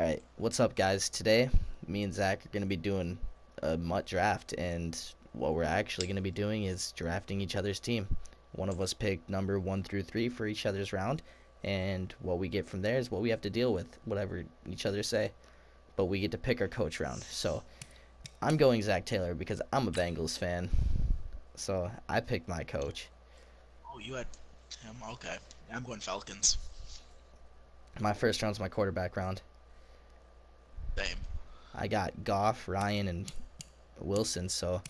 Alright, what's up, guys? Today, me and Zach are going to be doing a mutt draft, and what we're actually going to be doing is drafting each other's team. One of us picked number 1 through 3 for each other's round, and what we get from there is what we have to deal with, whatever each other say. But we get to pick our coach round. So, I'm going Zach Taylor because I'm a Bengals fan. So, I picked my coach. Oh, you had him. Okay. I'm going Falcons. My first round's my quarterback round. Same. I got Goff, Ryan, and Wilson, so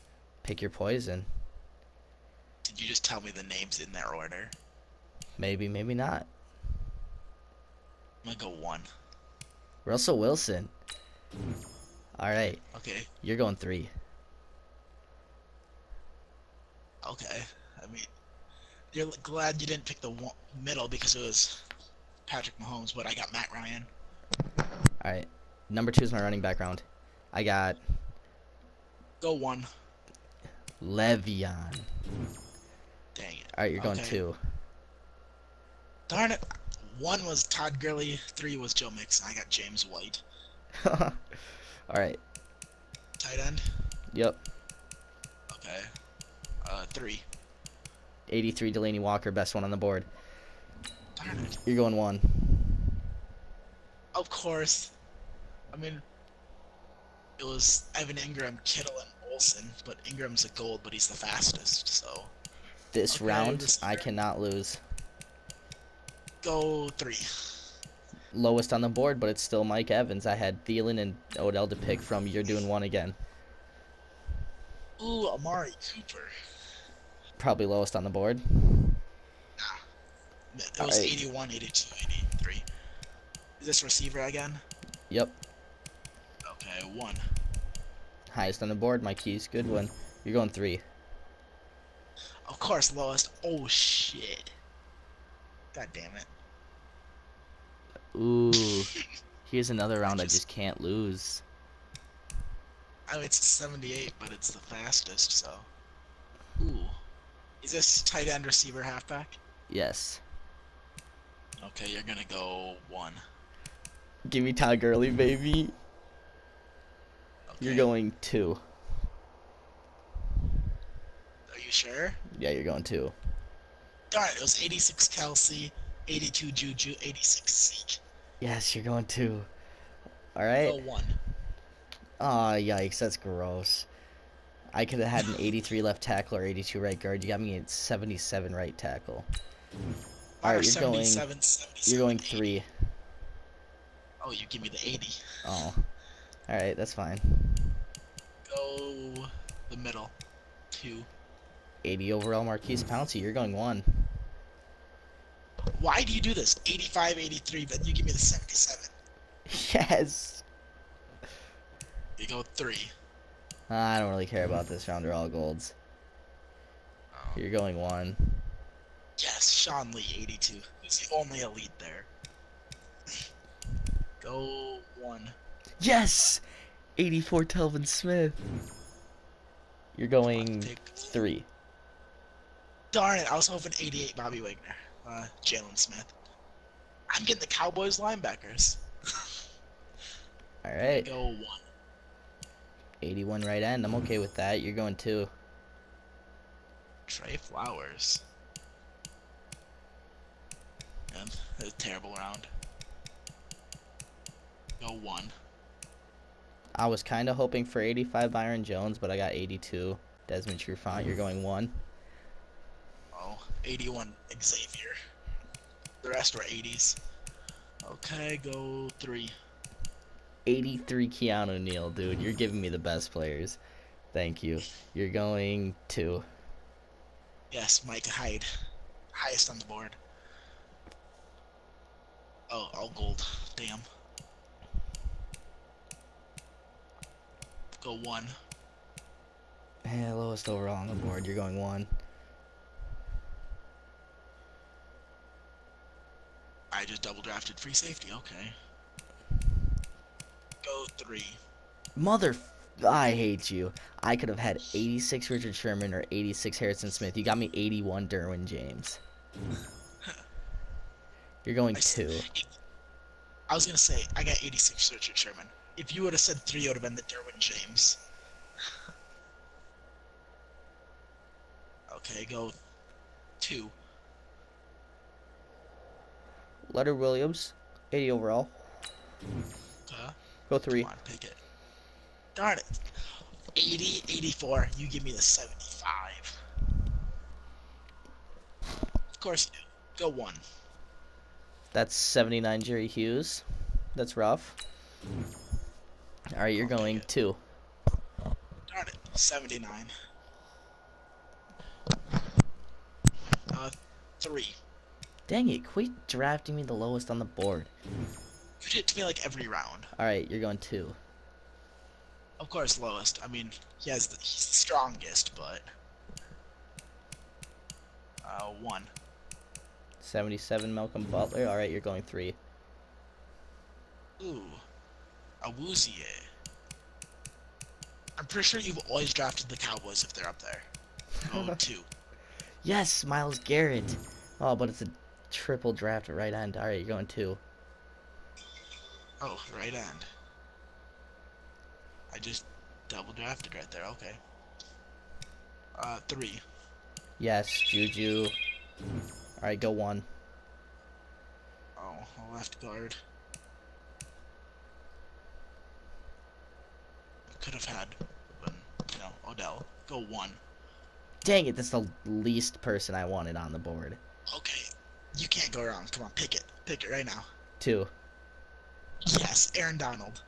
pick your poison. Did you just tell me the names in that order? Maybe, maybe not. I'm gonna go one. Russell Wilson. All right, Okay. you're going 3. Okay. I mean, you're glad you didn't pick the middle because it was Patrick Mahomes, but I got Matt Ryan. All right, number 2 is my running back round. I got Go one. Le'Veon. Dang it. All right, you're going Okay. 2. Darn it. One was Todd Gurley. Three was Joe Mixon. I got James White. All right, Tight end. yep. Okay. Three. 83 Delaney Walker, best one on the board. Darn it. You're going 1. Of course. I mean, it was Evan Ingram, Kittle, and Olsen, but Ingram's a gold, but he's the fastest, so. This Okay, round, I cannot lose. Go three. Lowest on the board, but it's still Mike Evans. I had Thielen and Odell to pick from. You're doing 1 again. Ooh, Amari Cooper. Probably lowest on the board. Nah, it All was right. 81, 82, 83. Is this receiver again? Yep. Okay, one. Highest on the board, my keys. Good one. You're going 3. Of course, lowest. Oh, shit. God damn it. Ooh. Here's another I round I just. just can't lose. I mean, it's 78, but it's the fastest, so. Ooh. Is this tight end, receiver, halfback? Yes. Okay, you're gonna go one. Give me Todd Gurley, baby. You're Okay. going 2. Are you sure? Yeah, you're going 2. Darn it, it was 86 Kelsey, 82 Juju, 86 Zeke. Yes, you're going 2. All Go right. one. Aw, yikes. That's gross. I could have had an 83 left tackle or 82 right guard. You got me at 77 right tackle. All Mine are right, you're 77, 77, going 80. 3. Oh, you give me the 80. Oh. All right, that's fine. Go the middle. Two. 80 overall Marquise Pouncey. You're going 1. Why do you do this? 85, 83, but you give me the 77. Yes. You go three. I don't really care about this round. They're all golds. Oh. You're going 1. Yes, Sean Lee, 82. Who's the only elite there? Go one. Yes! 84 Telvin Smith. You're Come on, going pick. 3. Darn it, I was hoping 88 Bobby Wagner. Jalen Smith. I'm getting the Cowboys linebackers. All right. Go one. 81 right end. I'm okay with that. You're going 2. Trey Flowers. And a terrible round. Go one. I was kind of hoping for 85 Byron Jones, but I got 82 Desmond Trufant. You're going 1. Oh, 81 Xavier. The rest were 80s. Okay, go three. 83 Keanu Neal, dude. You're giving me the best players. Thank you. You're going 2. Yes, Mike Hyde. Highest on the board. Oh, all gold. Damn. Go one. Lowest overall on the board. You're going 1. I just double drafted free safety. Okay. Go three. Mother, I hate you. I could have had 86 Richard Sherman or 86 Harrison Smith. You got me 81 Derwin James. You're going I, 2. I was gonna say I got 86 Richard Sherman. If you would have said 3, it would have been the Derwin James. Okay, go 2. Leonard Williams, 80 overall. Go Come 3. on, pick it. Darn it. 80, 84. You give me the 75. Of course you do. Go 1. That's 79 Jerry Hughes. That's rough. All right, you're going 2. Darn it. 79. 3. Dang it, quit drafting me the lowest on the board. You did it to me like every round. All right, you're going 2. Of course, lowest. I mean, he's the strongest, but 1. 77 Malcolm Butler. All right, you're going 3. Ooh, a Awuzie. I'm pretty sure you've always drafted the Cowboys if they're up there. Go 2. Yes, Myles Garrett. Oh, but it's a triple draft at right end. All right, you're going 2. Oh, right end. I just double drafted right there. Okay. 3. Yes, Juju. All right, go 1. Oh, left guard. Could have had, Odell. Go 1. Dang it, that's the least person I wanted on the board. Okay. You can't go wrong. Come on, pick it. Pick it right now. 2. Yes, Aaron Donald.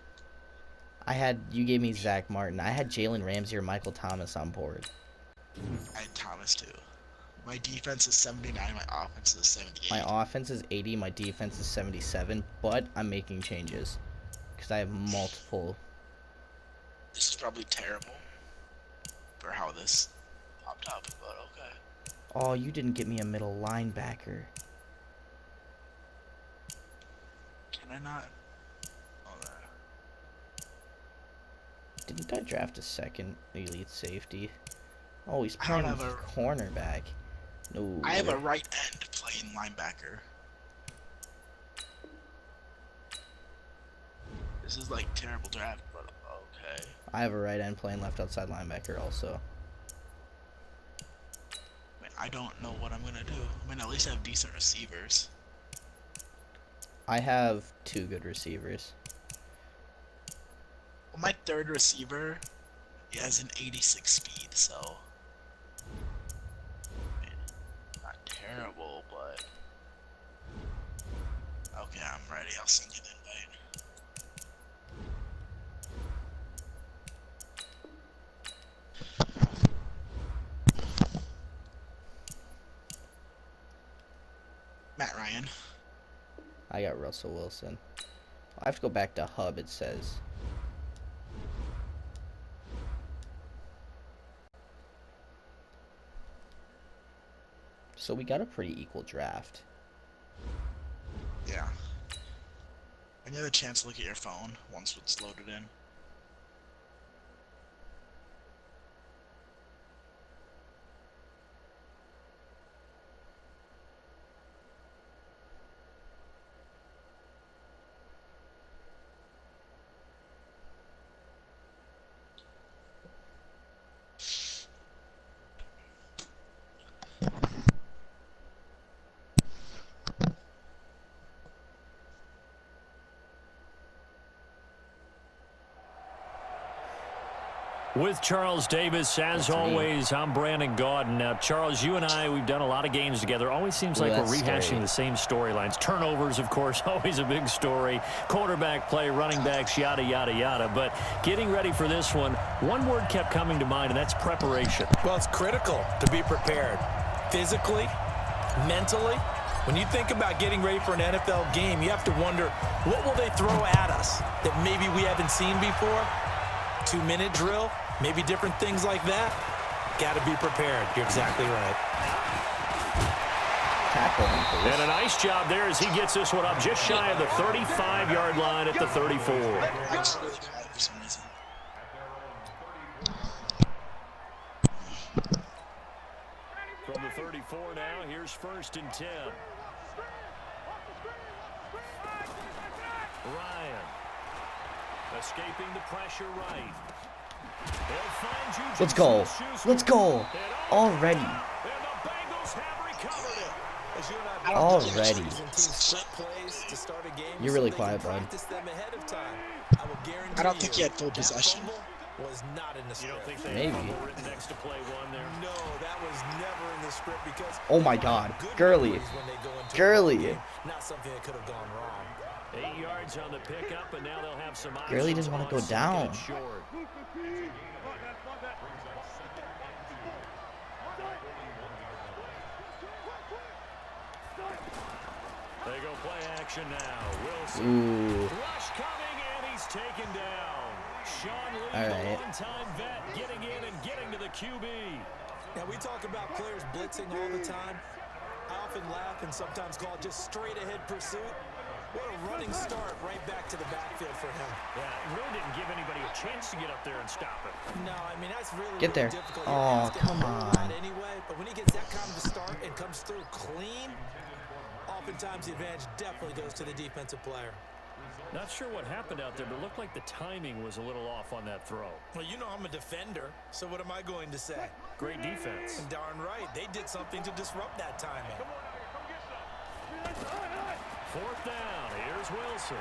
You gave me Zack Martin. I had Jalen Ramsey or Michael Thomas on board. I had Thomas too. My defense is 79. My offense is 78. My offense is 80. My defense is 77. But I'm making changes because I have multiple. This is probably terrible for how this popped up, but okay. Oh, you didn't get me a middle linebacker. Can I not? Oh, there. Didn't I draft a second elite safety? Oh, he's playing cornerback. No. I have a right end playing linebacker. This is like terrible draft, but okay. I have a right end playing left outside linebacker also. I mean, I don't know what I'm gonna do. I mean, at least I have decent receivers. I have 2 good receivers. Well, my third receiver has an 86 speed, so I mean, not terrible, but okay, I'm ready. I'll send you the invite. Matt Ryan. I got Russell Wilson. I have to go back to Hub, it says. So we got a pretty equal draft. Yeah. When you have a chance to look at your phone once it's loaded in. With Charles Davis, as always, I'm Brandon Gaudin. Now, Charles, you and I, we've done a lot of games together. Always seems like we're rehashing the same storylines. Turnovers, of course, always a big story. Quarterback play, running backs, yada, yada, yada. But getting ready for this one word kept coming to mind, and that's preparation. Well, it's critical to be prepared. Physically, mentally. When you think about getting ready for an NFL game, you have to wonder, what will they throw at us that maybe we haven't seen before? 2-minute drill, maybe different things like that. Got to be prepared. You're exactly right. And a nice job there as he gets this one up just shy of the 35-yard line at the 34. From the 34 now, here's 1st and 10. escaping the pressure right. They'll find Juju Let's go. Smith-Schuster. Let's go. Already. And the Bengals have recovered it. As you and I I don't think he Already. actually team set plays to start a game, You're so really they quiet, can bud. practice them ahead of time. I will guarantee I don't think he you had full that possession. fumble was not in the You script. don't think they Maybe. had fumble written next to play one there? No, that was never in the script because Oh my they God. find good Gurley. memories when they go into a Gurley. ball game, not something that could have gone wrong. 8 yards on the pickup, and now they'll have some Gurley options didn't wanna on go second down. and short. They go play action now. Wilson. Ooh. Rush coming, and he's taken down. Sean Lee, All the right. one-time vet, getting in and getting to the QB. Now, we talk about players blitzing all the time. I often laugh and sometimes call it just straight-ahead pursuit. What a running start right back to the backfield for him. Yeah, it really didn't give anybody a chance to get up there and stop it. No, I mean, that's really, Get there. really difficult. Oh, You're asking come a whole lot on. Anyway, but when he gets that kind of a start and comes through clean, oftentimes the advantage definitely goes to the defensive player. Not sure what happened out there, but it looked like the timing was a little off on that throw. Well, you know I'm a defender, so what am I going to say? Great defense. And darn right, they did something to disrupt that timing. 4th down. Here's Wilson.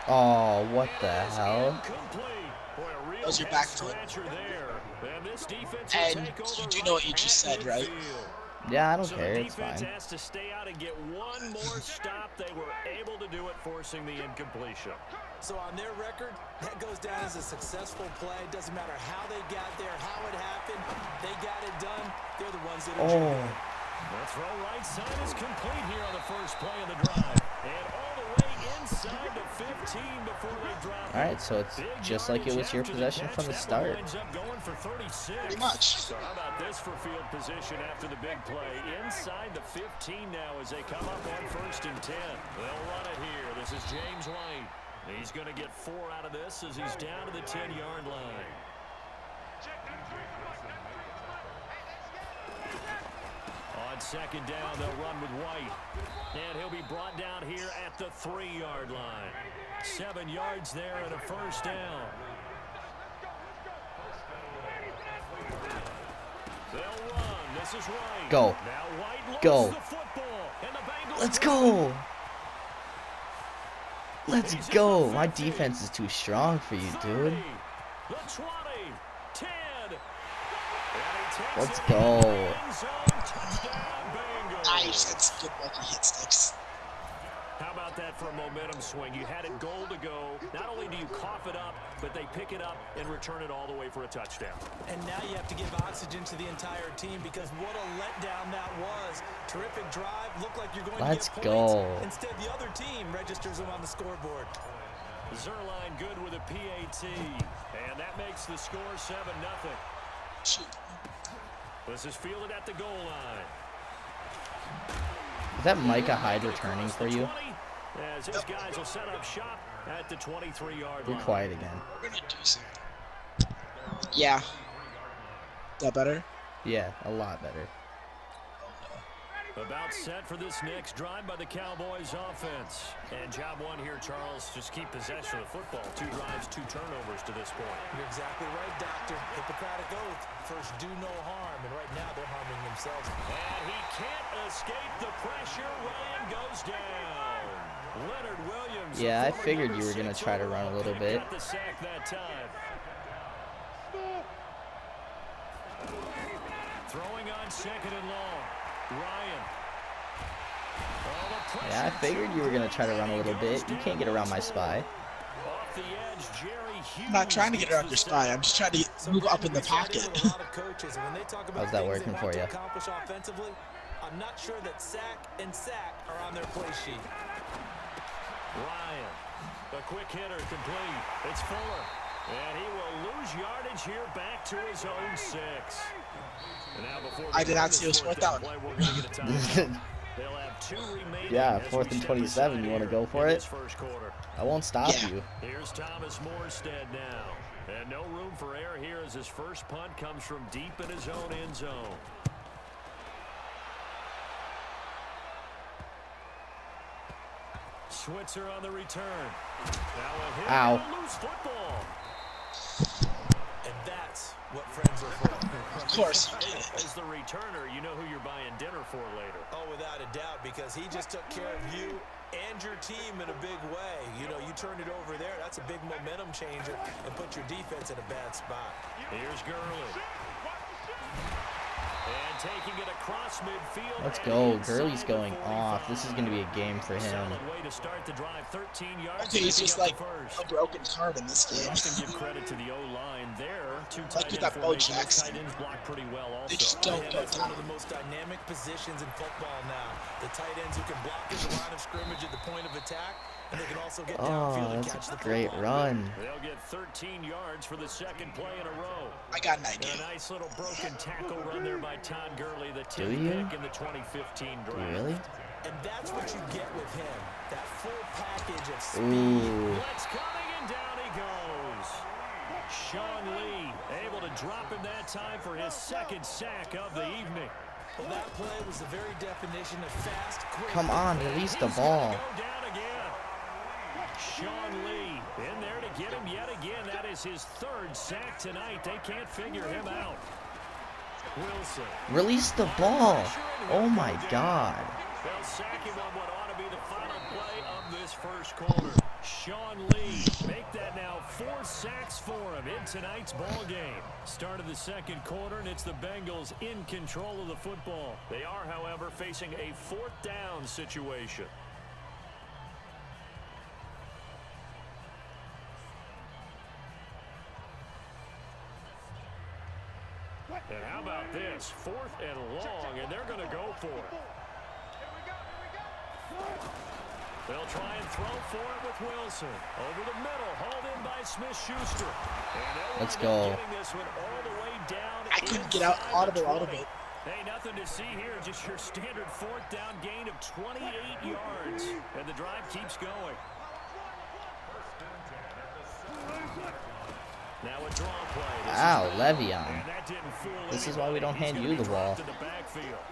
Oh, what the hell? Incomplete. Boy, a real Those are head back foot. scratcher there. And this defense will And take over you do know what you right just at said, right? midfield. Yeah, I don't So care. the It's defense fine. has to stay out and get one more stop. They were able to do it, forcing the incompletion. So on their record, that goes down as a successful play. Doesn't matter how they got there, how it happened. They got it done. They're the ones that are Oh. The throw right side is complete here on the first play of the drive. And all the way inside the 15 before they drop. All right, so it's Big just like it yardage was your after the possession catch. from the That one start. winds up going for 36. Pretty much. So how about this for field position after the big play? Inside the 15 now as they come up on 1st and 10. They'll run it here. This is James White. He's going to get 4 out of this as he's down to the 10-yard line. On 2nd down, they'll run with White. And he'll be brought down here at the 3-yard line. 7 yards there and a 1st down. They'll run. This is White. Go. Now White loses Go. the football. And the Bengals Let's win. go. Let's go. My defense is too strong for you, 30, dude. the 20, 10. And he takes Let's it go. in the end zone. Touchdown, Bengals. Nice. That's good lucky hit sticks. How about that for a momentum swing? You had it goal to go. Not only do you cough it up, but they pick it up and return it all the way for a touchdown. And now you have to give oxygen to the entire team because what a letdown that was. Terrific drive. Looked like you're going Let's to get points. go. Instead, the other team registers them on the scoreboard. Zerline good with a PAT. And that makes the score 7-0. Shoot. This is fielded at the goal line. Is that Micah Hyde returning for you? 20, as his guys will set up shop at the 23-yard You're line. quiet again. We're gonna do something. Yeah. Is that better? Yeah, a lot better. About set for this next drive by the Cowboys offense. And job one here, Charles, just keep possession of the football. 2 drives, 2 turnovers to this point. You're exactly right, Doctor. Hippocratic oath. First, do no harm. And right now, they're harming themselves. And he can't escape the pressure. Ryan goes down. Leonard Williams. Yeah, I the former figured number you were gonna 6 try to run a overall little pick, bit. got the sack that time. Throwing on 2nd and long. Ryan. Yeah, I figured you were gonna try to run a little bit. You can't get around my spy. Off the edge, Jerry Hughes. I'm not trying to get around your spy. I'm just trying to move up in the pocket. How's that working for you? I'm not sure that sack and sack are on their play sheet. Ryan, a quick hitter complete. It's Fuller. And he will lose yardage here back to his own 6. And now before I did not see us fourth down. play, we're going to get a timeout. They'll have 2 remaining. Yeah, as 4th we and step 27. aside You want to here go for in it? this first quarter. I won't stop Yeah. you. Here's Thomas Morstead now. And no room for error here as his first punt comes from deep in his own end zone. Switzer on the return. Now a hit. Ow. Loose football. And that's what friends are for. Of course. As the returner, you know who you're buying dinner for later. Oh, without a doubt, because he just took care of you and your team in a big way. You know, you turned it over there. That's a big momentum changer and put your defense in a bad spot. Here's Gurley. And taking it across midfield. Let's go. Gurley's going off. This is going to be a game for him. Solid way to start the drive. 13 yards. Okay, he's just like a broken card in this game. I can give credit to the O-line there. Two Like tight you end got Bo formations. Jackson. Tight ends block pretty well also. They just don't go That's one down. of the most dynamic positions in football now. The tight ends who can block at the line of scrimmage at the point of attack, and they can also get downfield Oh, and that's catch a the great football. run. They'll get 13 yards for the second play in a row. I got an And idea. a nice little broken tackle run there by Todd Gurley, the Do 10th you? pick in the 2015 Do draft. you really? And that's what you get with him. That full package of speed. Ooh. Blitz coming, and down he goes. Sean Lee able to drop him that time for his second sack of the evening. Well, that play was the very definition of fast, quick. Come on, release the He's ball. gonna go down again. Sean Lee in there to get him yet again. That is his third sack tonight. They can't figure him out. Wilson. Release the ball. Oh my God. They'll sack him on what ought to be the final play of this first quarter. Sean Lee, make that now 4 sacks for him in tonight's ball game. Start of the second quarter, and it's the Bengals in control of the football. They are, however, facing a 4th down situation. And how about this? 4th and long, and they're going to go for it. They'll try and throw for it with Wilson. Over the middle, hauled in by Smith-Schuster. Let's go. Getting this one all the way down. I couldn't get out audible out of it. Hey, nothing to see here. Just your standard 4th down gain of 28 yards. And the drive keeps going. Now a draw play. Ow, Le'Veon. And that didn't fool This is why we anybody. don't He's hand gonna you be the ball. dropped in the backfield.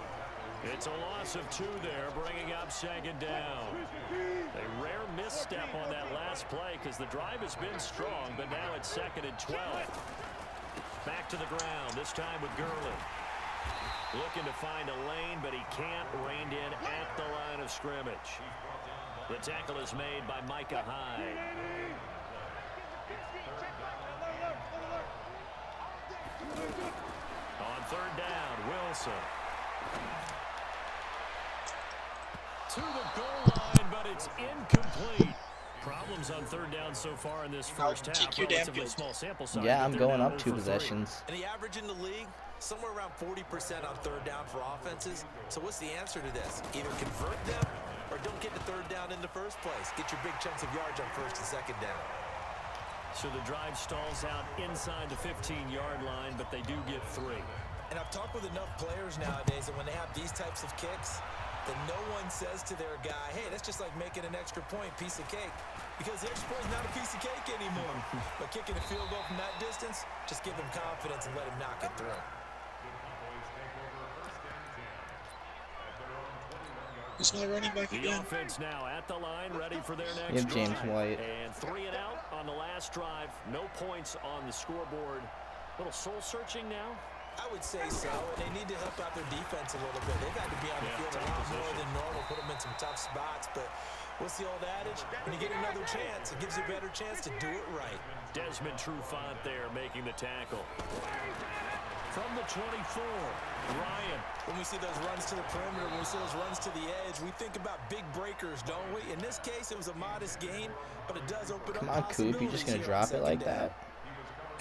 It's a loss of 2 there, bringing up second down. A rare misstep on that last play because the drive has been strong, but now it's 2nd and 12. Back to the ground, this time with Gurley. Looking to find a lane, but he can't. Reined in at the line of scrimmage. The tackle is made by Micah Hyde. On 3rd down, Wilson. To the goal line, but it's incomplete. Problems on 3rd down so far in this first half. kick your damn Relatively field. small sample size. Yeah, but I'm they're going now up 2 0 for 3. possessions. And the average in the league, somewhere around 40% on 3rd down for offenses. So what's the answer to this? Either convert them or don't get to 3rd down in the first place. Get your big chunks of yards on 1st and 2nd down. So the drive stalls out inside the 15-yard line, but they do get 3. And I've talked with enough players nowadays that when they have these types of kicks, that no one says to their guy, hey, that's just like making an extra point, piece of cake. Because the extra point is not a piece of cake anymore. But kicking a field goal from that distance, just give him confidence and let him knock it through. Who's my running back The again? offense now at the line, ready for their next You have James drive. White. And 3 and out on the last drive. No points on the scoreboard. A little soul-searching now. I would say so, and they need to help out their defense a little bit. They've had to be on the field a lot more than normal, put them in some tough spots. But what's the old adage? When you get another chance, it gives you a better chance to do it right. Desmond Trufant there making the tackle. From the 24, Ryan. When we see those runs to the perimeter, when we see those runs to the edge, we think about big breakers, don't we? In this case, it was a modest gain, but it does open Come up on, Coop. You just going to drop it like that?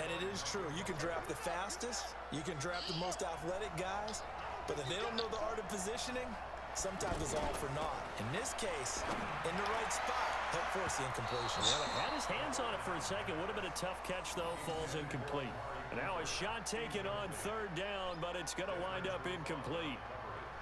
And it is true. You can draft the fastest. You can draft the most athletic guys. But if they don't know the art of positioning, sometimes it's all for naught. In this case, in the right spot, help force the incompletion. Had his hands on it for a second. Would have been a tough catch, though. Falls incomplete. And now a shot taken on 3rd down, but it's going to wind up incomplete.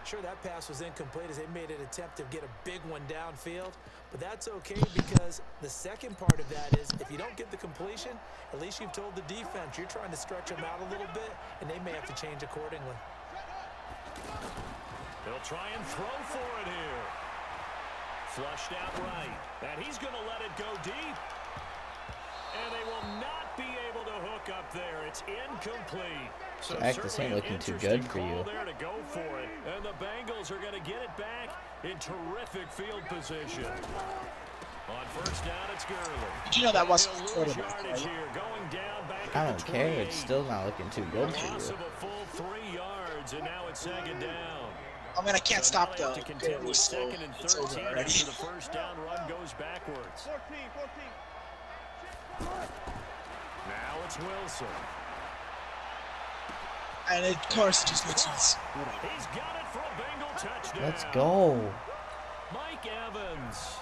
Sure, that pass was incomplete as they made an attempt to get a big one downfield. But that's okay because the second part of that is if you don't get the completion, at least you've told the defense you're trying to stretch them out a little bit, and they may have to change accordingly. They'll try and throw for it here. Flushed out right. And he's going to let it go deep. And they will not be able to hook up there. It's incomplete. So Zack, this ain't looking too good for you. There to go for it. And the Bengals are going to get it back in terrific field position. On first down, it's Gurley. Did you know that wasn't recorded? I don't care. It's still not looking too good for Loss you. of a full 3 yards, and now it's second down. I mean, I can't stop though. To continue So second and it's over 13 already. after the first down run goes backwards. Now it's Wilson. And of course, it just makes sense. He's got it for a Bengal touchdown. Let's go. Mike Evans,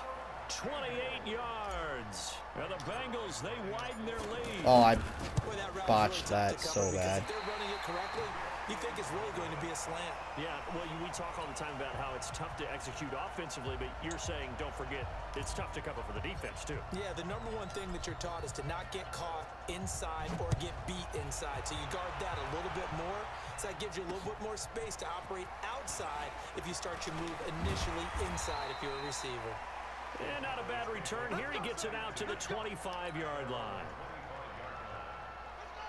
28 yards. And the Bengals, they widen their lead. Oh, I Boy, that route's botched really that tough to so cover because bad. if they're running it correctly, you think it's really going to be a slant. Yeah, well, we talk all the time about how it's tough to execute offensively, but you're saying, don't forget, it's tough to cover for the defense, too. Yeah, the number one thing that you're taught is to not get caught inside or get beat inside. So you guard that a little bit more. So that gives you a little bit more space to operate outside if you start your move initially inside if you're a receiver. And not a bad return here. He gets it out to the 25-yard line.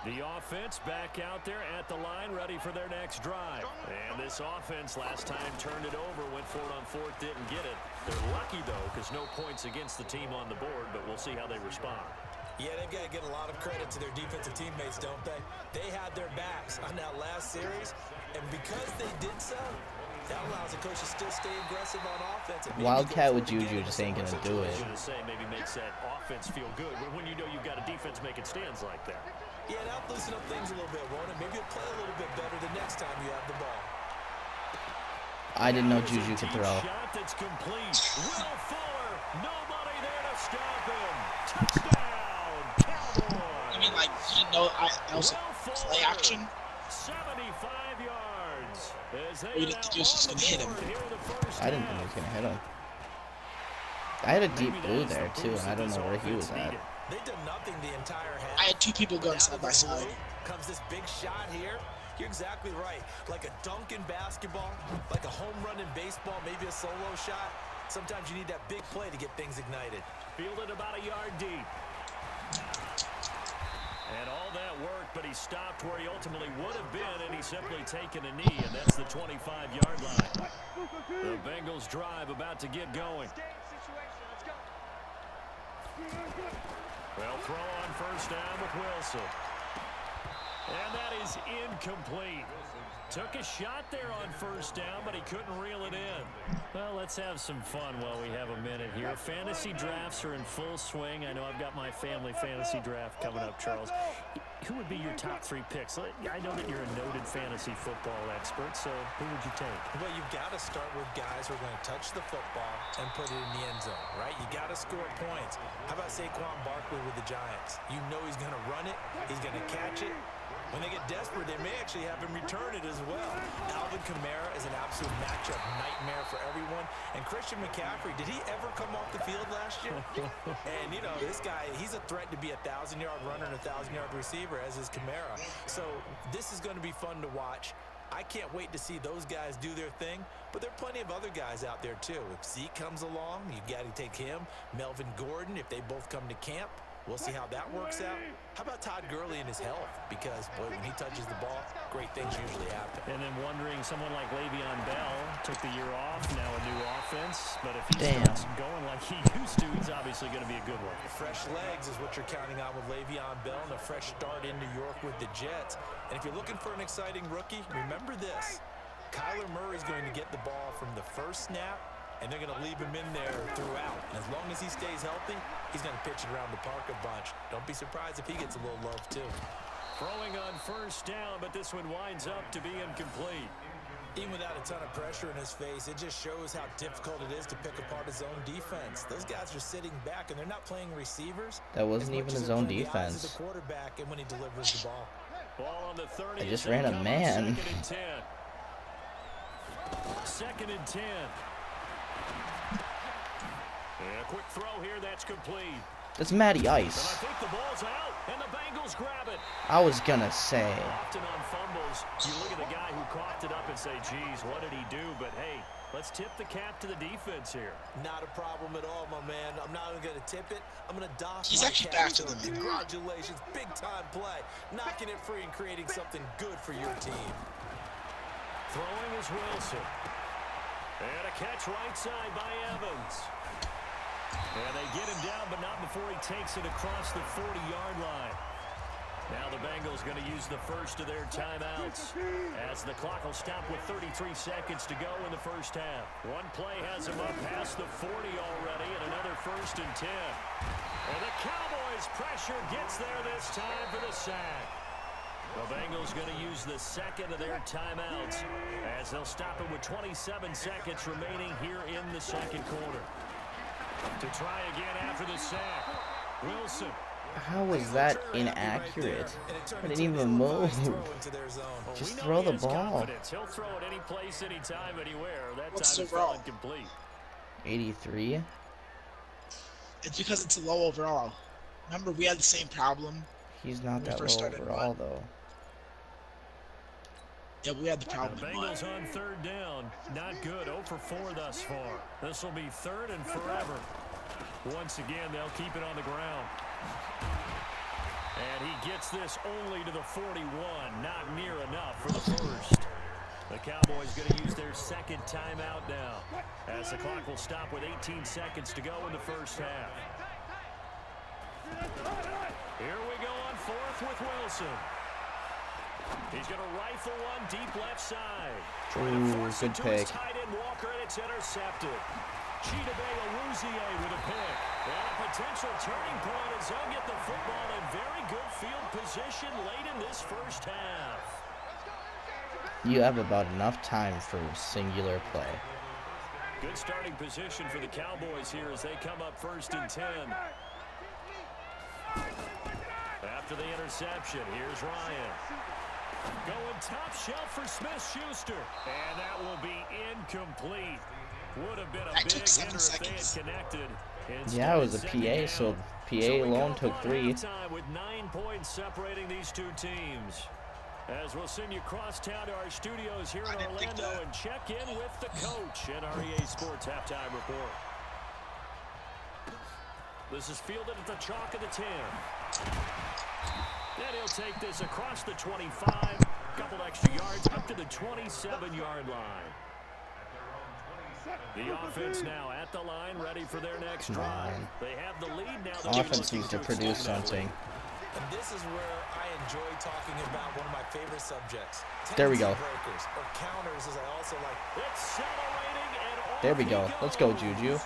The offense back out there at the line, ready for their next drive. And this offense last time turned it over, went for it on fourth, didn't get it. They're lucky, though, because no points against the team on the board, but we'll see how they respond. Yeah, they've got to get a lot of credit to their defensive teammates, don't they? They had their backs on that last series, and because they did so, that allows the coach to still stay aggressive on offense. And Wildcat with Juju just ain't gonna do it. I was going to say, maybe makes that offense feel good, but when you know you've got a defense making stands like that. Yeah, that'll loosen up things a little bit, won't it? Maybe you'll play a little bit better the next time you have the ball. I didn't know Juju could throw. Shot that's complete. Will Fuller, nobody there to stop him. Touchdown, Cowboys. I mean, like, you know, that was a play action. 75 yards. Or you didn't think he was just gonna hit him. I didn't think he was gonna hit him. I had a deep blue there too, and I don't know where he was at. They've done nothing the entire half. I had 2 people going side by side. Comes this big shot here. You're exactly right. Like a dunk in basketball, like a home run in baseball, maybe a solo shot. Sometimes you need that big play to get things ignited. Fielded about a yard deep. And all that worked, but he stopped where he ultimately would have been, and he's simply taken a knee, and that's the 25-yard line. The Bengals drive about to get going. Well, throw on first down with Wilson. And that is incomplete. Took a shot there on first down, but he couldn't reel it in. Well, let's have some fun while we have a minute here. Fantasy drafts are in full swing. I know I've got my family fantasy draft coming up, Charles. Who would be your top 3 picks? I know that you're a noted fantasy football expert, so who would you take? Well, you've got to start with guys who are going to touch the football and put it in the end zone, right? You got to score points. How about Saquon Barkley with the Giants? You know he's going to run it. He's going to catch it. When they get desperate, they may actually have him return it as well. Alvin Kamara is an absolute matchup nightmare for everyone. And Christian McCaffrey, did he ever come off the field last year? And, you know, this guy, he's a threat to be a 1,000-yard runner and a 1,000-yard receiver, as is Kamara. So this is going to be fun to watch. I can't wait to see those guys do their thing, but there are plenty of other guys out there, too. If Zeke comes along, you got to take him. Melvin Gordon, if they both come to camp. We'll see how that works out. How about Todd Gurley and his health? Because, boy, when he touches the ball, great things usually happen. And then wondering, someone like Le'Veon Bell took the year off, now a new offense. But if he starts going like he used to, he's obviously going to be a good one. Fresh legs is what you're counting on with Le'Veon Bell and a fresh start in New York with the Jets. And if you're looking for an exciting rookie, remember this. Kyler Murray's going to get the ball from the first snap, and they're going to leave him in there throughout. And as long as he stays healthy, he's going to pitch it around the park a bunch. Don't be surprised if he gets a little love, too. Throwing on first down, but this one winds up to be incomplete. Even without a ton of pressure in his face, it just shows how difficult it is to pick apart his own defense. Those guys are sitting back, and they're not playing receivers. That wasn't even his own defense. The quarterback and when he delivers the ball. Ball on the 30. I just ran a man. Second and 10. And a quick throw here, that's complete. That's Matty And I Ice. think the ball's out, and the Bengals grab it. I was gonna say. Often on fumbles, you look at the guy who coughed it up and say, geez, what did he do? But, hey, let's tip the cap to the defense here. Not a problem at all, my man. I'm not even going to tip it. I'm going to doff He's my actually cap. faster than me. Congratulations. Big-time play. Knocking it free and creating something good for your team. Throwing is Wilson. And a catch right side by Evans. And they get him down, but not before he takes it across the 40-yard line. Now the Bengals going to use the first of their timeouts as the clock will stop with 33 seconds to go in the first half. One play has him up past the 40 already, and another 1st and 10. And the Cowboys' pressure gets there this time for the sack. The Bengals going to use the second of their timeouts as they'll stop it with 27 seconds remaining here in the second quarter. To try again after the sack, Wilson. How was that inaccurate? I didn't even move. Just throw the ball. He'll throw it any place, anytime, anywhere. That What's time so it fell wrong? incomplete. 83. It's because it's low overall. Remember, we had the same problem. He's not We that first low started overall though. Yeah, we had the The problem. in Bengals one. on 3rd down. Not good. 0 for 4 thus far. This will be 3rd and forever. Once again, they'll keep it on the ground. And he gets this only to the 41. Not near enough for the first. The Cowboys going to use their second timeout now as the clock will stop with 18 seconds to go in the first half. Here we go on 4th with Wilson. He's going to rifle one deep left side. Trying to force it good to his pick. tight end Walker, and it's intercepted. Chidobe Awuzie with a pick. And a potential turning point as they'll get the football in very good field position late in this first half. You have about enough time for singular play. Good starting position for the Cowboys here as they come up 1st and 10. After the interception, here's Ryan. Going top shelf for Smith-Schuster. And that will be incomplete. Would have been a That big took 7 hitter if they had seconds. connected. Yeah, it was a PA, so PA alone took 3. With 9 points separating these two teams. As we'll send you crosstown to our studios here in Orlando and check in with the coach at our EA Sports Halftime Report. This is fielded at the chalk of the 10. Then he'll take this across the 25. Couple extra yards up to the 27-yard line. The offense now at the line, ready for their next drive. They have the lead now. Offense needs to produce something. And this is where I enjoy talking about one of my favorite subjects. There we go. Breakers, or counters, as I also like. Accelerating and off There we he go. Let's go, goes. Juju. And all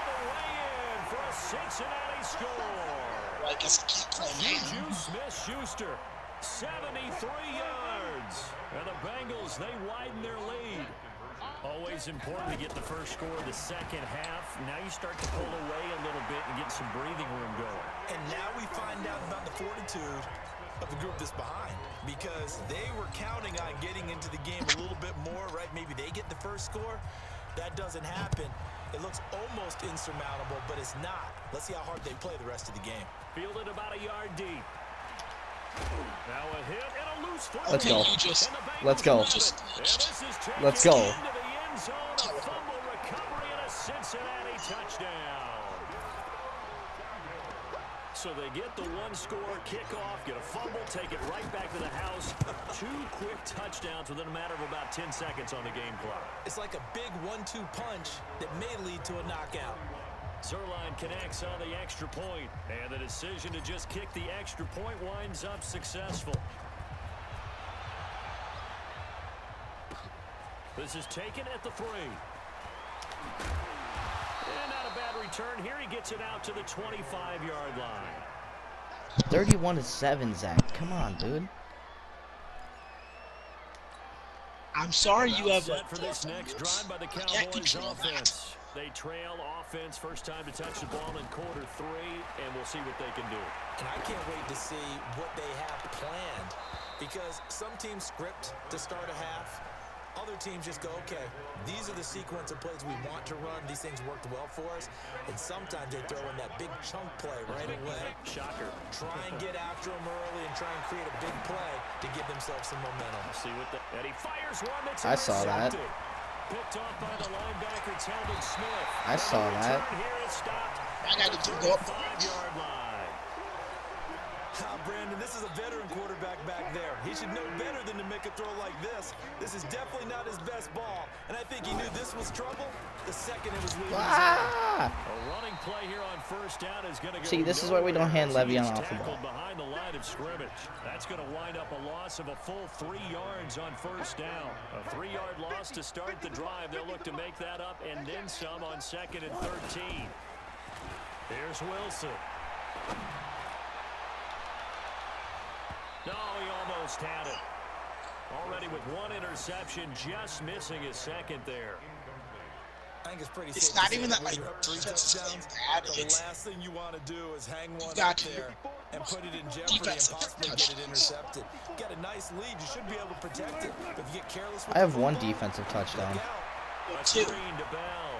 the way in for a Cincinnati score. Well, I guess I can't play Juju man. Smith-Schuster, 73 yards. And the Bengals, they widen their lead. Always important to get the first score of the second half. Now you start to pull away a little bit and get some breathing room going. And now we find out about the fortitude of the group that's behind, because they were counting on getting into the game a little bit more, right? Maybe they get the first score. That doesn't happen. It looks almost insurmountable, but it's not. Let's see how hard they play the rest of the game. Fielded about a yard deep. Now a hit and a loose foot. Let's go. You just, Let's go. Let's go. Into the end zone, a fumble recovery and a Cincinnati touchdown. So they get the one-score kickoff, get a fumble, take it right back to the house. 2 quick touchdowns within a matter of about 10 seconds on the game clock. It's like a big 1-2 punch that may lead to a knockout. Zerline connects on the extra point, and the decision to just kick the extra point winds up successful. This is taken at the 3. And not a bad return here. He gets it out to the 25-yard line. 31-7, Zach. Come on, dude. I'm sorry you have Set for this next drive by the can't Cowboys control that. offense. They trail offense, first time to touch the ball in quarter 3, and we'll see what they can do. And I can't wait to see what they have planned, because some teams script to start a half, Other teams just go, okay, these are the sequence of plays we want to run. These things worked well for us. And sometimes they throw in that big chunk play right away. Shocker. Try and get after them early and try and create a big play to give themselves some momentum. See what and he fires one that's I saw that. Picked off by the linebacker, Talbot Smith. I saw that. Here is stopped. I got to go up. 5-yard line. Brandon, this is a veteran quarterback back there. He should know better than to make a throw like this. This is definitely not his best ball, and I think he knew this was trouble the second it was leaving his hand. A running play here on first down is going to go. See, this is why we don't hand Le'Veon off the ball. Behind the line of scrimmage. That's going to wind up a loss of a full 3 yards on first down. A 3-yard loss to start the drive. They'll look to make that up and then some on 2nd and 13. Here's Wilson. No, he almost had it. Already with 1 interception, just missing his 2nd there. I think it's pretty It's safe not to even say that, when like, you're up 3 defense is touchdowns, bad. the It's, last thing you want to do is hang one got up to. there and put it in jeopardy and Defensive possibly get it intercepted. You got a nice lead. You should be able to protect it. If you get careless with I have the one football, defensive touchdown. Well, A two. screen to Bell.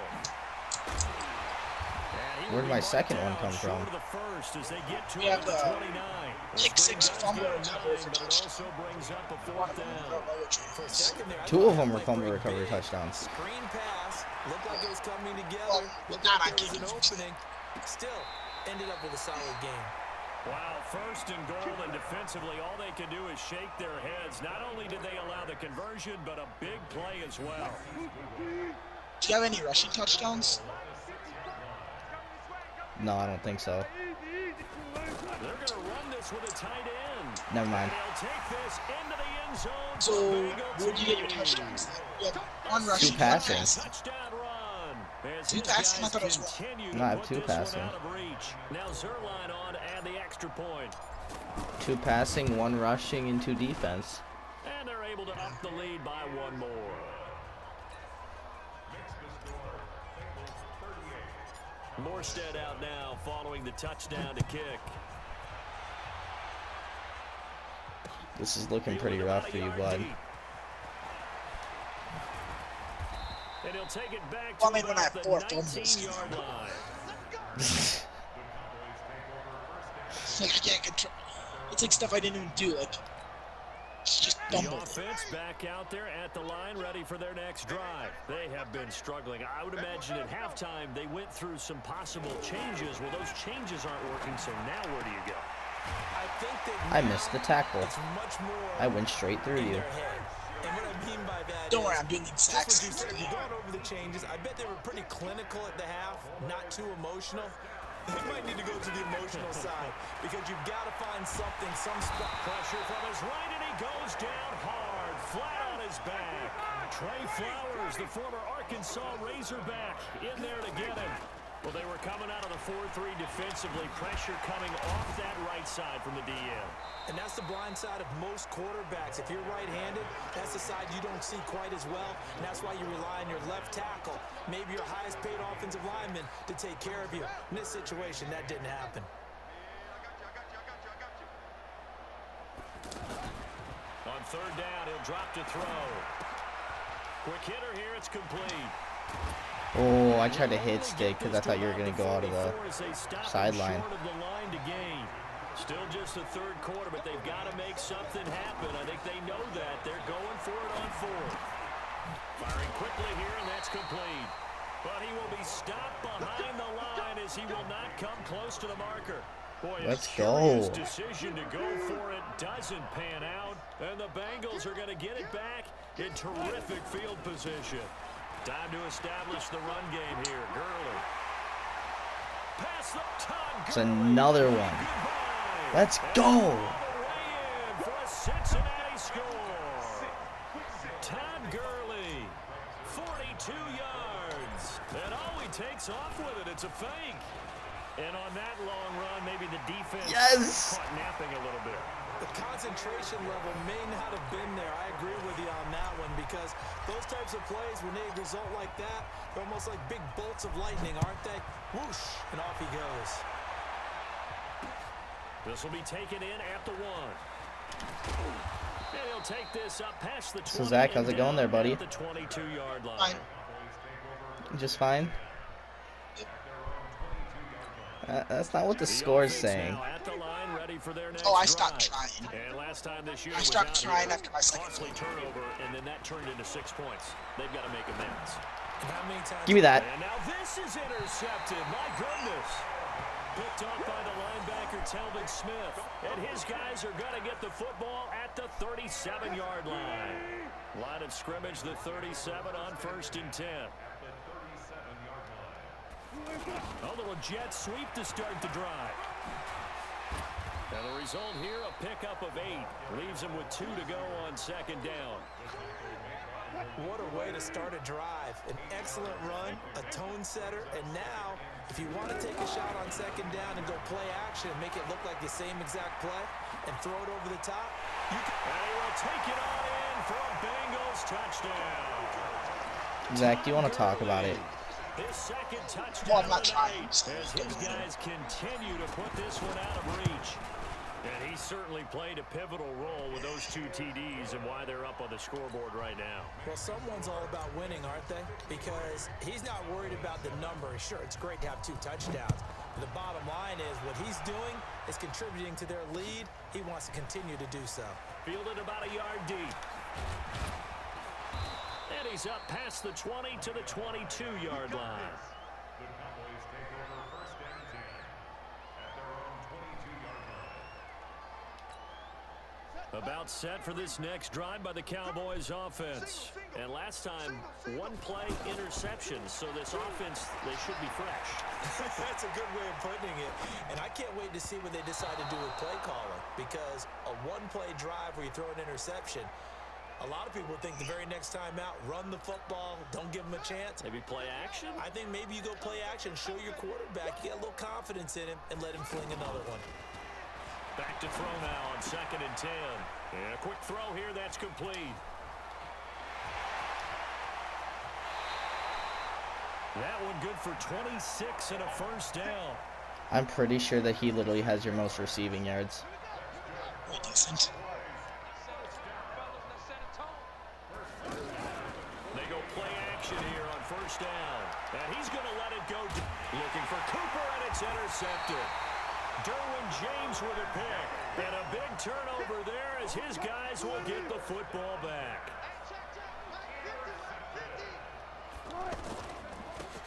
Where did my second one come from? We have the pick 6 fumble recovery for touchdown. For a second there, I 2 thought of them that were might fumble break recovery big. touchdowns. Screen pass. Looked like it was coming together. Well, Looked not like on there was an campus. opening. Still, ended up with a solid game. Wow, 1st and goal, and defensively, all they can do is shake their heads. Not only did they allow the conversion, but a big play as well. Do you have any rushing touchdowns? No, I don't think so. They're going to run this with a tight end. Never mind. They'll take this into the end zone. So, where'd you get your touchdowns? You have 1 rushing, 2 passing. 1 passing. Touchdown run. As 2 his passing? I guys thought it was 1. continue No, to I have put 2 this one passing. out of reach. Now Zerline on and the extra point. 2 passing, 1 rushing, and 2 defense. And they're able to up the lead by 1 more. Morstead out now following the touchdown to kick. This is looking pretty rough for you, bud. And he'll take it back Well, to I mean, when I have about 4 the fumbles. 19-yard line. Like, I can't control. It's like stuff I didn't even do. Like, it's just The fumbled. offense back out there at the line, ready for their next drive. They have been struggling. I would imagine at halftime they went through some possible changes. Well, those changes aren't working, so now where do you go? I think that I missed the tackle. it's much more I went straight through in you. their head. And what I mean by that Don't worry, is, I'm doing the just exact what you same said, thing. you're going over the changes. I bet they were pretty clinical at the half, not too emotional. They might need to go to the emotional side because you've got to find something, some spot. Pressure from his right, and he goes down hard, flat on his back. Trey Flowers, the former Arkansas Razorback, in there to get him. Well, they were coming out of the 4-3 defensively. Pressure coming off that right side from the DM. And that's the blind side of most quarterbacks. If you're right-handed, that's the side you don't see quite as well. And that's why you rely on your left tackle, maybe your highest-paid offensive lineman, to take care of you. In this situation, that didn't happen. On 3rd down, he'll drop to throw. Quick hitter here, it's complete. Oh, I tried to hit stick because I thought you were going to go out of the sideline. Still just the 3rd quarter, but they've got to make something happen. I think they know that. They're going for it on 4th. Firing quickly here, and that's complete. But he will be stopped behind the line as he will not come close to the marker. Boy, Let's a curious go. decision to go for it doesn't pan out, and the Bengals are going to get it back in terrific field position. Time to establish the run game here. Gurley. Pass the Todd It's Gurley. another one. Goodbye. Let's And go. all the way in for a Cincinnati score. Todd Gurley, 42 yards. And all he takes off with it, it's a fake. And on that long run, maybe the defense Yes. caught napping a little bit. The concentration level may not have been there. I agree with you on that one because those types of plays, when they result like that, they're almost like big bolts of lightning, aren't they? Whoosh, and off he goes. This will be taken in at the 1. And he'll take this up past the 20. So Zach, how's it going there, buddy? The 22-yard line. Fine. Just fine. That's not what the score's saying. Oh, I stopped trying. And last time this year I stopped trying after my second costly turnover, and then that turned into 6 points. They've got to make amends. Give me that. And now this is intercepted. My goodness. Picked off by the linebacker, Telvin Smith. And his guys are going to get the football at the 37-yard line. Line of scrimmage, the 37 on 1st and 10. A little jet sweep to start the drive. And the result here, a pickup of 8. Leaves him with 2 to go on 2nd down. What a way to start a drive. An excellent run, a tone setter, and now, if you want to take a shot on 2nd down and go play action and make it look like the same exact play and throw it over the top, you can... And he will take it on in for a Bengals touchdown. Zach, do you want to talk about it? His second touchdown. Well, I'm not trying. As his guys continue to put this one out of reach. And he certainly played a pivotal role with those 2 TDs and why they're up on the scoreboard right now. Well, someone's all about winning, aren't they? Because he's not worried about the number. Sure, it's great to have 2 touchdowns. But the bottom line is what he's doing is contributing to their lead. He wants to continue to do so. Fielded about a yard deep. And he's up past the 20 to the 22-yard line. About set for this next drive by the Cowboys offense. And last time, 1-play interception. So this offense, they should be fresh. That's a good way of putting it. And I can't wait to see what they decide to do with play calling. Because a 1-play drive where you throw an interception, a lot of people think the very next time out, run the football, don't give them a chance. Maybe play action? I think maybe you go play action, show your quarterback, you get a little confidence in him, and let him fling another one. Back to throw now on 2nd and 10. And a quick throw here, that's complete. That one good for 26 and a 1st down. I'm pretty sure that he literally has your most receiving yards. Well, decent. They go play action here on 1st down. And he's going to let it go. Looking for Cooper, and it's intercepted. Derwin James with a pick. And a big turnover there as his guys will get the football back.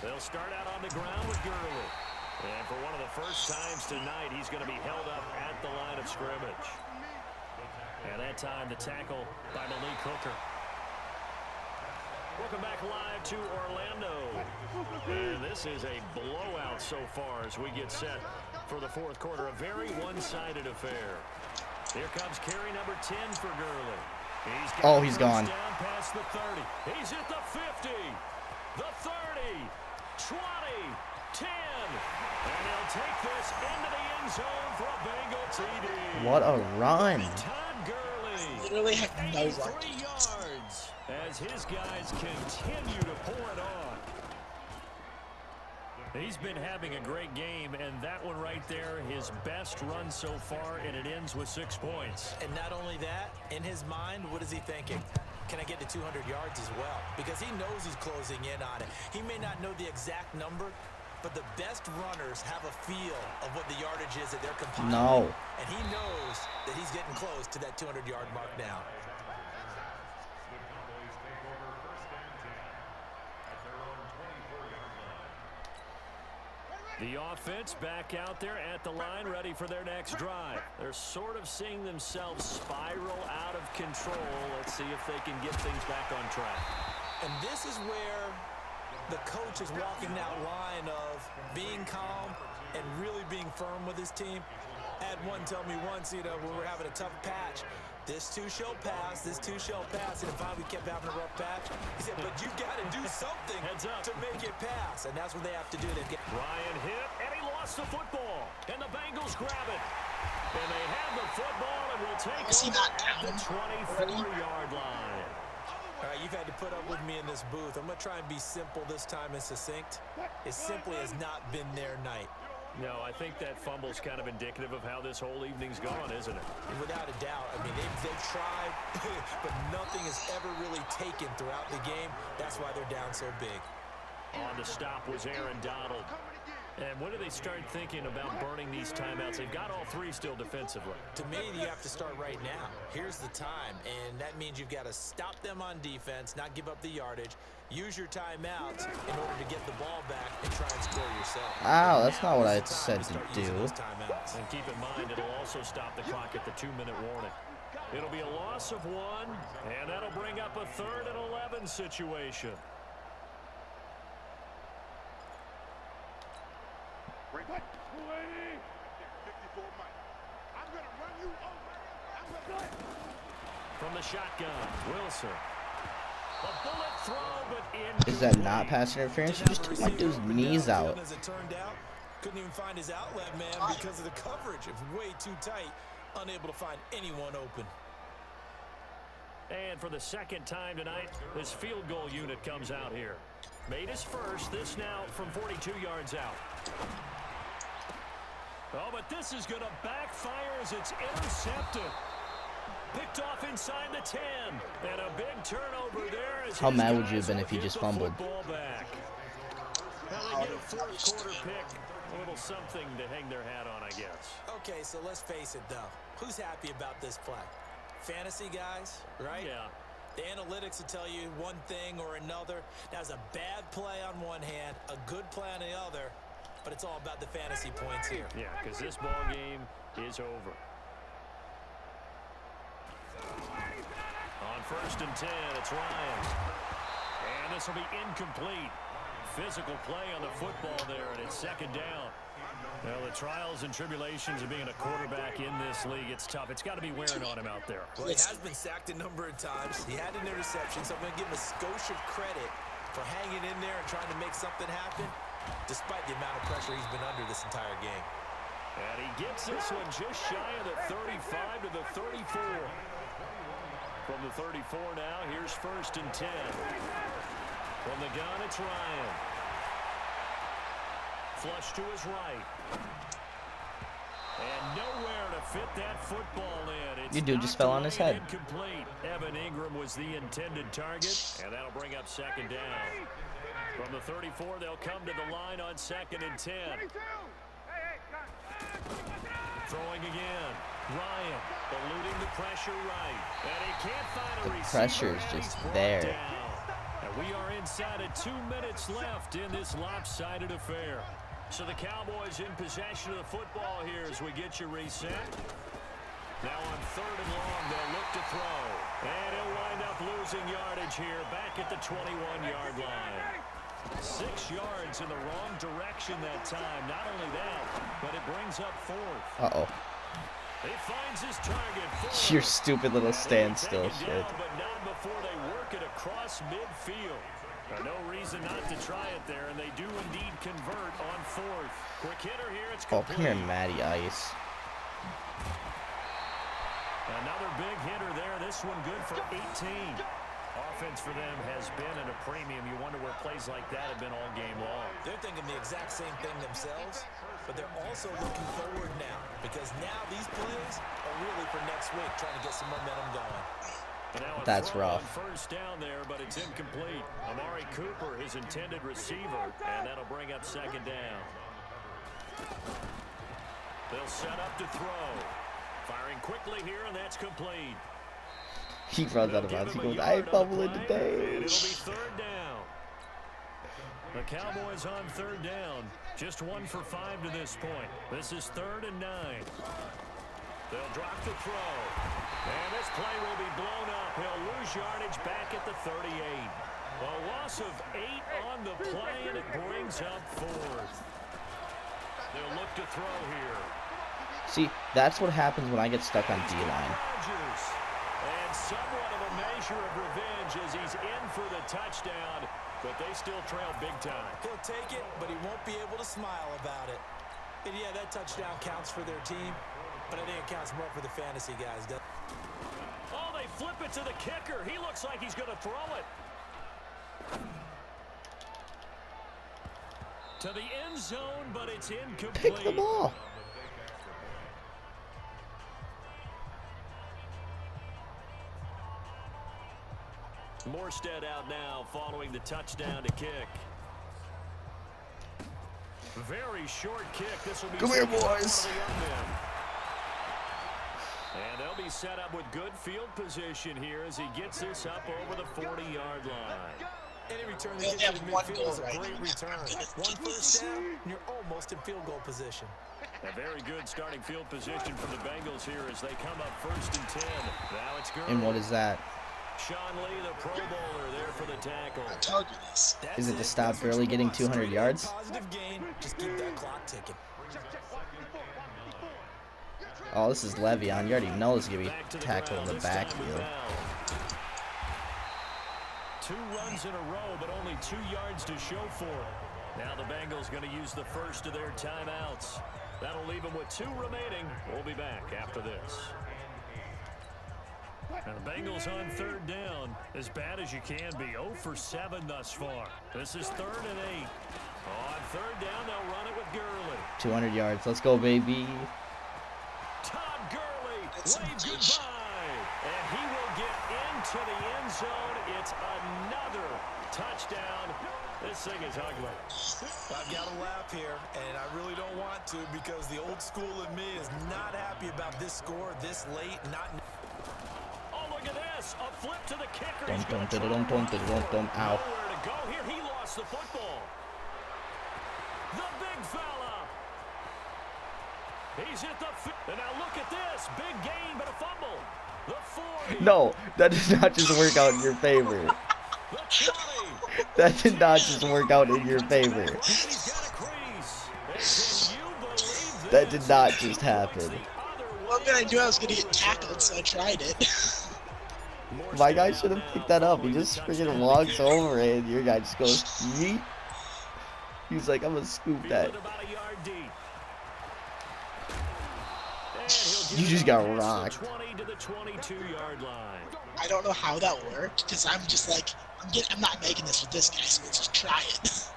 They'll start out on the ground with Gurley. And for one of the first times tonight, he's going to be held up at the line of scrimmage. And that time, the tackle by Malik Hooker. Welcome back live to Orlando. And this is a blowout so far as we get set for the 4th quarter. A very one-sided affair. Here comes carry number 10 for Gurley. He's gone. Down past the 30. He's at the 50, the 30, 20, 10. And he'll take this into the end zone for a Bengal TD. What a run. Todd Gurley. Literally had no run. 3 yards as his guys continue to pour it on. He's been having a great game, and that one right there, his best run so far, and it ends with 6 points. And not only that, in his mind, what is he thinking? Can I get to 200 yards as well? Because he knows he's closing in on it. He may not know the exact number, but the best runners have a feel of what the yardage is that they're compiling. No. And he knows that he's getting close to that 200-yard mark now. The offense back out there at the line, ready for their next drive. They're sort of seeing themselves spiral out of control. Let's see if they can get things back on track. And this is where the coach is walking that line of being calm and really being firm with his team. I had one tell me once, when we were having a tough patch, this too shall pass, this too shall pass. And finally we kept having a rough patch. He said, but you got to do something to make it pass. And that's what they have to do. Ryan hit, and he lost the football. And the Bengals grab it. And they have the football and will take over at the 24-yard line. All right, you've had to put up with me in this booth. I'm going to try and be simple this time and succinct. It simply has not been their night. No, I think that fumble's kind of indicative of how this whole evening's gone, isn't it? And without a doubt, I mean, they've tried, but nothing has ever really taken throughout the game. That's why they're down so big. On the stop was Aaron Donald. And when do they start thinking about burning these timeouts? They've got all three still defensively. To me, you have to start right now. Here's the time, and that means you've got to stop them on defense, not give up the yardage, use your timeouts in order to get the ball back and try and score yourself. Ow, that's not what I said to do. And keep in mind, it'll also stop the clock at the 2-minute warning. It'll be a loss of 1, and that'll bring up a 3rd and 11 situation. From the shotgun, Wilson. A bullet throw, but Is that not pass interference? You just took my dude's knees out. As it turned out, couldn't even find his outlet man because of the coverage. It was way too tight, unable to find anyone open. And for the second time tonight, this field goal unit comes out here. Made his first, this now from 42 yards out. Oh, but this is going to backfire as it's intercepted. Picked off inside the 10. And a big turnover there. As how mad would you have been if he just fumbled? Back. Now they get a fourth-quarter pick. A little something to hang their hat on, I guess. Okay, so let's face it, though. Who's happy about this play? Fantasy guys, right? Yeah. The analytics will tell you one thing or another. That's a bad play on one hand, a good play on the other, but it's all about the fantasy points here. Yeah, because this ball game is over. On 1st and 10, it's Ryan. And this will be incomplete. Physical play on the football there, and it's 2nd down. Well, the trials and tribulations of being a quarterback in this league, it's tough. It's got to be wearing on him out there. Well, he has been sacked a number of times. He had an interception, so I'm going to give him a skosh of credit for hanging in there and trying to make something happen, despite the amount of pressure he's been under this entire game. And he gets this one just shy of the 35 to the 34. From the 34 now, here's 1st and 10. From the gun, it's Ryan. Flush to his right. And nowhere to fit that football in. It's you dude just fell on his head. Incomplete. Evan Ingram was the intended target, and that'll bring up 2nd down. From the 34, they'll come to the line on 2nd and 10. Throwing again. Ryan eluding the pressure right. And he can't find a receiver. Pressure's just there. And we are inside of 2 minutes left in this lopsided affair. So the Cowboys in possession of the football here as we get you reset. Now on 3rd and long, they'll look to throw. And he'll wind up losing yardage here back at the 21-yard line. 6 yards in the wrong direction that time. Not only that, but it brings up 4th. Uh-oh. He finds his target. Your stupid little standstill shit. But not before they work it across midfield. No reason not to try it there, and they do indeed convert on 4th. Quick hitter here. It's complete. Oh, come here, Matty Ice. Another big hitter there. This one good for 18. Offense for them has been at a premium. You wonder where plays like that have been all game long. They're thinking the exact same thing themselves, but they're also looking forward now because now these plays are really for next week, trying to get some momentum going. That's rough. 1st down there, but it's incomplete. Amari Cooper, his intended receiver, and that'll bring up 2nd down. They'll set up to throw. Firing quickly here, and that's complete. He runs out of bounds. He goes, I ain't fumbling today. It'll be 3rd down. The Cowboys on 3rd down. Just 1 for 5 to this point. This is 3rd and 9. They'll drop the throw. And this play will be blown up. He'll lose yardage back at the 38. A loss of 8 on the play, and it brings up 4th. They'll look to throw here. See, that's what happens when I get stuck on D-line. And somewhat of a measure of revenge as he's in for the touchdown, but they still trail big time. He'll take it, but he won't be able to smile about it. And yeah, that touchdown counts for their team, but I think it counts more for the fantasy guys. Oh, they flip it to the kicker. He looks like he's going to throw it. To the end zone, but it's incomplete. Pick the ball. Morstead out now following the touchdown to kick. Very short kick. This will be Come here, boys. And they'll be set up with good field position here as he gets this up over the 40-yard line. Any return They only have one goal is a right great now. return. One first down, and you're almost in field goal position. A very good starting field position for the Bengals here as they come up 1st and 10. Now it's good. And what is that? Sean Lee, the Pro Bowler, there for the tackle. I told you this. Is it to stop Gurley getting 200 yards? Positive gain. Just keep that clock ticking. Oh, this is Le'Veon. You already know this is going to be tackled in the backfield. 2 runs in a row, but only 2 yards to show for it. Now the Bengals going to use the first of their timeouts. That'll leave them with 2 remaining. We'll be back after this. Now the Bengals on 3rd down, as bad as you can be. 0 for 7 thus far. This is 3rd and 8. On 3rd down, they'll run it with Gurley. 200 yards. Let's go, baby. Todd Gurley, wave goodbye. And he will get into the end zone. It's another touchdown. This thing is ugly. I've got to laugh here, and I really don't want to because the old school in me is not happy about this score this late. Look at this. A flip to the kicker. Dum, He's dum, gonna dum, dum, dum, dum, dum. Ow. nowhere to go here. He lost the football. The big fella. He's hit the and now look at this. Big gain, but a fumble. The 40. No, that did not just work out in your favor. The 20. That did not just work out in your favor. He's got a crease. And can you believe this? That did not just happen. Well, I knew I was going to get tackled, so I tried it. My guy should have picked that up. He just freaking walks over it, and your guy just goes, yeet. He's like, I'm going to scoop that. You just got rocked. 20 to the 22-yard line. I don't know how that worked, because I'm just like, I'm not making this with this guy, so let's just try it.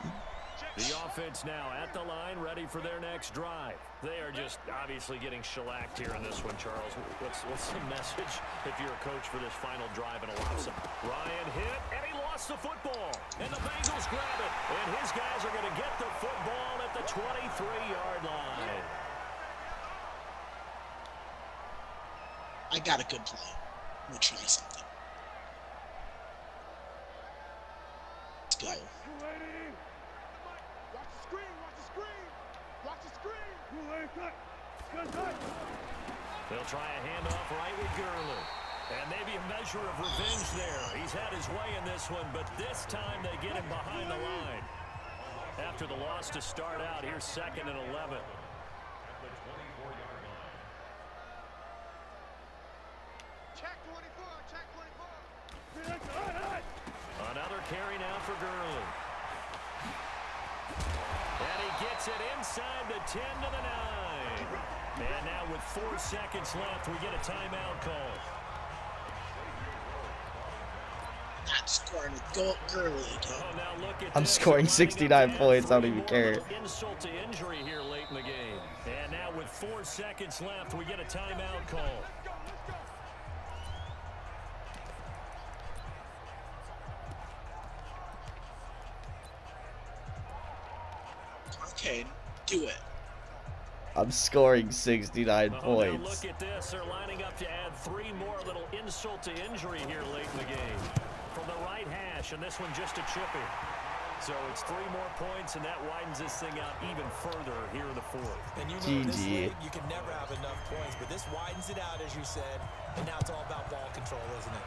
The offense now at the line, ready for their next drive. They are just obviously getting shellacked here in this one, Charles. What's the message if you're a coach for this final drive and allow some? Ryan hit, and he lost the football. And the Bengals grab it. And his guys are going to get the football at the 23-yard line. I got a good play. I'm going to try something. Let's go. They'll try a handoff right with Gurley. And maybe a measure of revenge there. He's had his way in this one, but this time they get him behind the line. After the loss to start out, here's 2nd and 11. Check 24, check 24. Another carry now for Gurley. And he gets it inside the 10 to the 9. And now with 4 seconds left, we get a timeout call. Not scoring with Gurley again. Oh, now look at I'm this. scoring 69 points. I don't even care. Insult to injury here late in the game. And now with 4 seconds left, we get a timeout call. Okay, do it. I'm scoring 69 Now points. look at this. They're lining up to add 3 more. Little insult to injury here late in the game. From the right hash, and this one just a chippy. So it's 3 more points, and that widens this thing out even further here in the 4th. And you know, in this GG. league, you can never have enough points, but this widens it out, as you said, and now it's all about ball control, isn't it?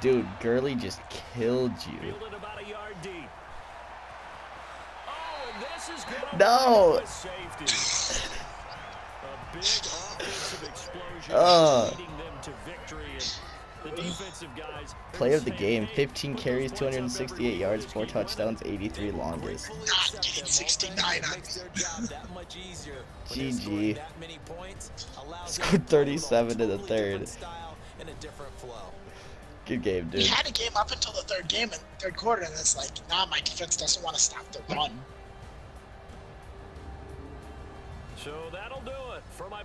Dude, Gurley just killed you. Fielded about a yard deep. Oh, and this is going No. with safety. A big offensive explosion leading them to victory. And the defensive guys. Play of the game, 15 carries, 268 yards, 4 touchdowns, 83 longest. Not getting 69 on Makes their job that much easier. When they're GG. scoring that many points, allows them Scored to throw 37 in the totally third. different style and a different flow. Good game, We dude. had a game up until the third quarter, and it's like, nah, my defense doesn't want to stop the run. So that'll do it for my